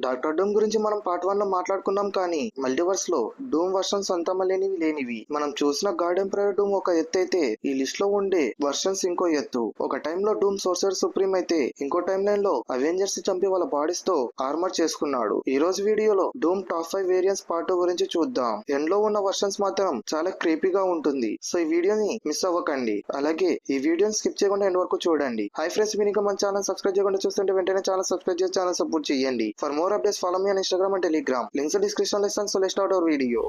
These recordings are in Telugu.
డాక్టర్ డూమ్ గురించి మనం పార్ట్ 1 లో మాట్లాడుకున్నాం, కానీ మల్టీవర్స్ లో డూమ్ వర్షన్స్ అంతమలేనివి లేనివి. మనం చూసిన గాడ్ ఎంపరర్ డూమ్ ఒక ఎత్తు అయితే, ఈ లిస్ట్ లో ఉండే వర్షన్స్ ఇంకో ఎత్తు. ఒక టైంలో డూమ్ సోర్సర్ సుప్రీం అయితే, ఇంకో టైం లైన్ లో అవెంజర్స్ చంపి వాళ్ళ బాడీస్ తో ఆర్మర్ చేసుకున్నాడు. ఈ రోజు వీడియోలో డూమ్ టాప్ 5 వేరియంట్స్ పార్ట్ 2 గురించి చూద్దాం. ఎండ్ లో ఉన్న వర్షన్స్ మాత్రం చాలా క్రీపీగా ఉంటుంది. సో ఈ వీడియోని మిస్ అవ్వకండి. అలాగే ఈ వీడియోని స్కిప్ చేయకుండా ఎండ్ వరకు చూడండి. హై ఫ్రెండ్స్, మీరు ఇంకా మన ఛానల్ సబ్స్క్రైబ్ చేయకుండా చూస్తుంటే వెంటనే ఛానల్ సబ్స్క్రైబ్ చేసి ఛానల్ సపోర్ట్ చేయండి. For more updates, follow me on Instagram and Telegram. Links in the description lesson. So let's start our video.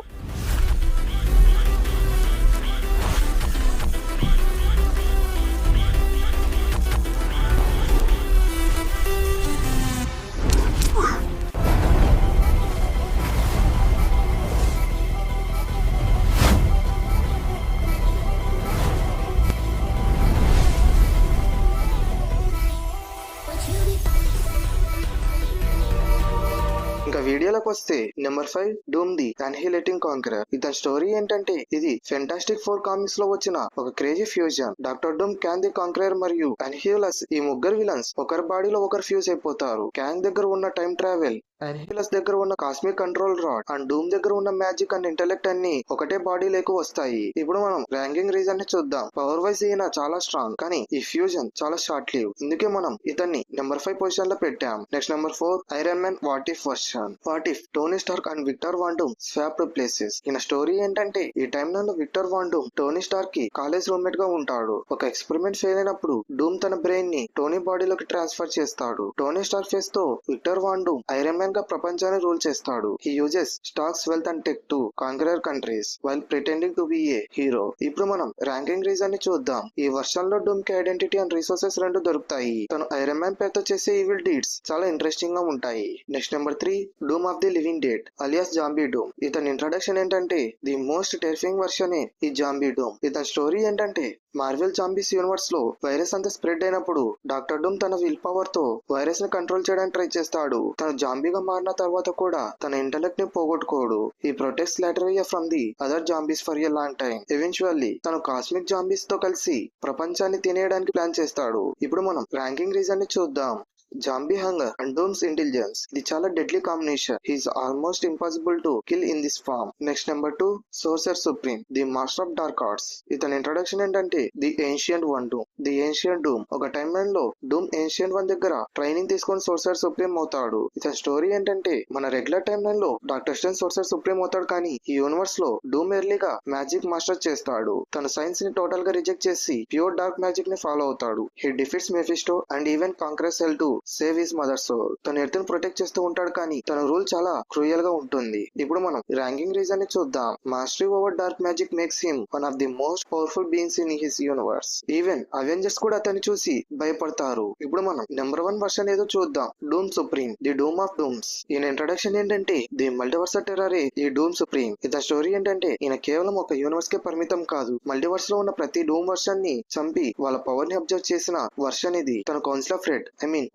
ఇంకా వీడియోలోకి వస్తే number 5 Doom the annihilating conqueror. ఇతని స్టోరీ ఏంటంటే, ఇది ఫెంటాస్టిక్ 4 కామిక్స్ లో వచ్చిన ఒక crazy fusion. Doctor Doom, Kang the conqueror మరియు అన్హిలస్, ఈ ముగ్గురు విలన్స్ ఒకరి బాడీలో ఒకరు ఫ్యూజ్ అయిపోతారు. క్యాన్ దగ్గర ఉన్న టైం ట్రావెల్, అన్హిలస్ దగ్గర ఉన్న కాస్మిక్ కంట్రోల్ రాడ్ అండ్ డూమ్ దగ్గర ఉన్న మ్యాజిక్ అండ్ ఇంటెలెక్ట్ అన్ని ఒకటే బాడీ లేకు వస్తాయి. ఇప్పుడు మనం ర్యాంకింగ్ రీజన్ ని చూద్దాం. పవర్ వైజ్ ఈయన చాలా స్ట్రాంగ్, కానీ ఈ ఫ్యూజన్ చాలా షార్ట్ లివ్. అందుకే మనం ఇతన్ని నెంబర్ 5 పొజిషన్ లో పెట్టాం. Next number 4 Iron Man what if version. What if Tony Stark and Victor Von Doom swapped places. ఈయన స్టోరీ ఏంటంటే, ఈ టైం లో Victor Von Doom Tony Stark కి కాలేజ్ రూమ్మేట్ గా ఉంటాడు. ఒక ఎక్స్పెరిమెంట్ ఫెయిల్ అయినప్పుడు డూమ్ తన బ్రెయిన్ ని టోనీ బాడీలోకి ట్రాన్స్ఫర్ చేస్తాడు. టోనీ స్టార్క్ ఫేస్ తో విక్టర్ వాన్ డూమ్ ఐరన్ మ్యాన్ గా ప్రపంచాన్ని రూల్ చేస్తాడు. He uses stocks, wealth and tech to conqueror countries while pretending to be A hero. ఇప్పుడు మనం ర్యాంకింగ్ రీజన్ ని చూద్దాం. ఈ వర్షన్ లో డూమ్ కి ఐడెంటిటీ అండ్ రిసోర్సెస్ రెండు దొరుకుతాయి. తను ఐరన్ మ్యాన్ పేరుతో చేసే ఈవిల్ డీడ్స్ చాలా ఇంట్రెస్టింగ్ గా ఉంటాయి. Next number 3 Doom of the living dead alias zombie Doom. ఇతని ఇంట్రడక్షన్ ఏంటంటే, ది మోస్ట్ టెరిఫింగ్ వర్షన్ ఈ జాంబీ డూమ్. ఇతని స్టోరీ ఏంటంటే, మార్వెల్ జాంబీస్ యూనివర్స్ లో వైరస్ అంతా స్ప్రెడ్ అయినప్పుడు డాక్టర్ డూమ్ తన విల్ పవర్ తో వైరస్ ని కంట్రోల్ చేయడానికి ట్రై చేస్తాడు. తను జాంబీగా మారిన తర్వాత కూడా తన ఇంటెలెక్ట్ ని పోగొట్టుకోడు. ఈ protects Latveria from the other zombies for a long time. Eventually తను కాస్మిక్ జాంబీస్ తో కలిసి ప్రపంచాన్ని తినేయడానికి ప్లాన్ చేస్తాడు. ఇప్పుడు మనం ర్యాంకింగ్ రీజన్ ని చూద్దాం. Zombie hunger and Doom's intelligence. ఇది చాలా deadly combination. He's almost impossible to kill in this form. Next number 2 sorcerer supreme the master of dark arts. ఇతని ఇంట్రొడక్షన్ ఏంటంటే, the ancient one Doom. The ancient Doom ఒక టైం లైన్ లో డూమ్ ఏన్షియంట్ వన్ దగ్గర ట్రైనింగ్ తీసుకొని సోర్సర్ సుప్రీం అవుతాడు. ఇతని స్టోరీ ఏంటంటే, మన రెగ్యులర్ టైం లైన్ లో డాక్టర్ స్ట్రేంజ్ సోర్సర్ సుప్రీం అవుతాడు, కానీ ఈ యూనివర్స్ లో డూమ్ ఎర్లీగా మ్యాజిక్ మాస్టర్ చేస్తాడు. తన సైన్స్ ని టోటల్ గా రిజెక్ట్ చేసి ప్యూర్ డార్క్ మ్యాజిక్ ని ఫాలో అవుతాడు. He defeats Mephisto and even conquers hell to save his mother soul. తన ఎర్త్ ని ప్రొటెక్ట్ చేస్తూ ఉంటాడు, కానీ తన రూల్ చాలా క్రూయల్ గా ఉంటుంది. ఇప్పుడు మనం ర్యాంకింగ్ రీజన్ ని చూద్దాం. Mastery over dark magic makes him one of the most powerful beings in his universe. Even Avengers కూడా అతన్ని చూసి భయపడతారు. ఇప్పుడు మనం నెంబర్ 1 వర్షన్ ఏదో చూద్దాం. Doom supreme the Doom of Dooms. ఈయన ఇంట్రడక్షన్ ఏంటంటే, ది మల్టీవర్స్ టెర్రర్ ఈ డూమ్ సుప్రీం. ఇతని స్టోరీ ఏంటంటే, ఈయన కేవలం ఒక యూనివర్స్ కే పరిమితం కాదు, మల్టీవర్స్ లో ఉన్న ప్రతి డూమ్ వర్షన్ ని చంపి వాళ్ళ పవర్ ని అబ్జర్వ్ చేసిన వర్షన్ ఇది. తన council of red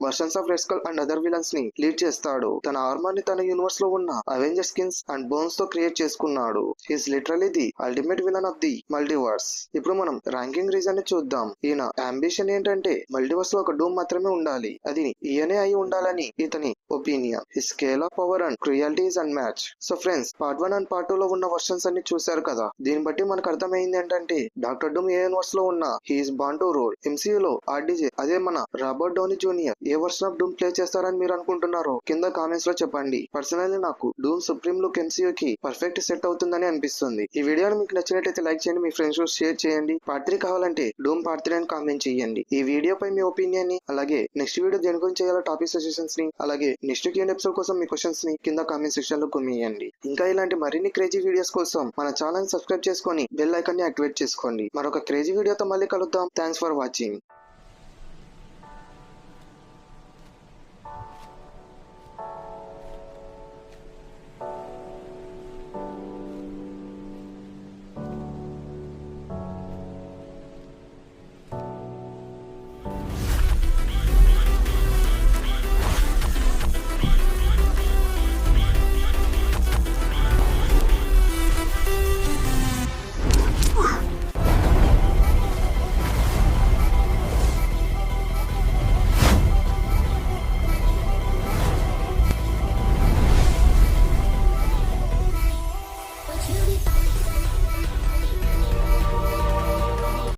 versions of red skull and other villains ని లీడ్ చేస్తాడు. తన ఆర్మర్ ని తన యూనివర్స్ లో ఉన్న అవెంజర్ స్కిన్స్ అండ్ బోన్స్ తో క్రియేట్ చేసుకున్నాడు. He's literally the ultimate villain of the multiverse. ఇప్పుడు మనం ర్యాంకింగ్ రీజన్ ని చూద్దాం. ఈయన అంబిషన్ ఏంటంటే, మల్టీవర్స్ లో ఒక డూమ్ మాత్రమే ఉండాలి, అది ఈయనే అయి ఉండాలని ఇతని opinion. His scale of power and cruelty is unmatch. So friends, part 1 and part 2 లో ఉన్న వర్షన్స్ అన్ని చూశారు కదా. దీన్ని బట్టి మనకు అర్థమైంది ఏంటంటే, డాక్టర్ డూమ్ ఏ యూనివర్స్ లో ఉన్న he's born to rule. MCU లో ఆర్డీజే అదే మన రాబర్ట్ డౌనీ జూనియర్ ఏ వర్షన్ ఆఫ్ డూమ్ ప్లే చేస్తారని మీరు అనుకుంటున్నారో కింద కామెంట్స్ లో చెప్పండి. పర్సనల్లీ నాకు డూమ్ సుప్రీం లుక్ ఎంసీయూ కి పర్ఫెక్ట్ సెట్ అవుతుందని అనిపిస్తుంది. ఈ వీడియోని మీకు నచ్చినట్లయితే లైక్ చేయండి, మీ ఫ్రెండ్స్ తో షేర్ చేయండి. పార్ట్ 3 కావాలంటే డూమ్ పార్ట్ 3 అని కామెంట్ చేయండి. ఈ వీడియో పై మీ ఒపీనియన్ ని, అలాగే నెక్స్ట్ వీడియో దేని గురించి చేయాలో టాపిక్ సజెషన్స్ ని, అలాగే నెక్స్ట్ Q&A ఎపిసోడ్ కోసం మీ క్వశ్చన్స్ ని కింద కామెంట్ సెక్షన్ లో కుమ్మేయండి. ఇంకా ఇలాంటి మరిన్ని క్రేజీ వీడియోస్ కోసం మన ఛానల్ సబ్స్క్రైబ్ చేసుకొని బెల్ ఐకాన్ ని యాక్టివేట్ చేసుకోండి. మరొక క్రేజీ వీడియోతో మళ్ళీ కలుద్దాం. Thanks for watching.